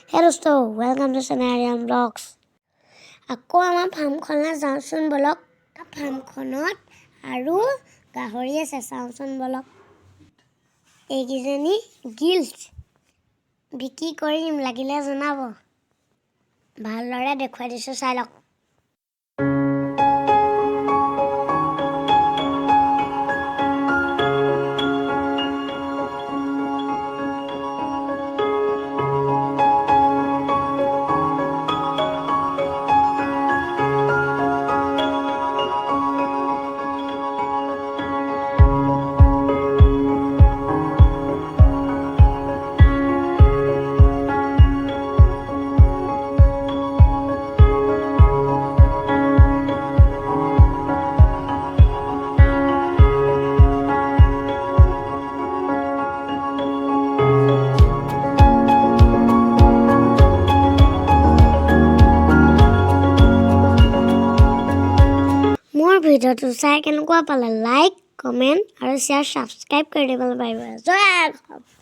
Hey dosto, welcome to Sanarian Vlogs. আকৌ আমাৰ ফাৰ্মখনলৈ যাওঁচোন বলক। ফাৰ্মখনত আৰু গাহৰি আছে চাওঁচোন বলক। এইকেইজনী গিল্ট বিক্ৰী কৰিম লাগিলে জনাব। ভালদৰে দেখুৱাই দিছোঁ চাই লওক। মোৰ ভিডিঅ'টো চাই কেনেকুৱা পালে লাইক, কমেণ্ট আৰু শ্বেয়াৰ, ছাবস্ক্ৰাইব কৰি দিবলৈ পাৰিব। জয় আই অসম।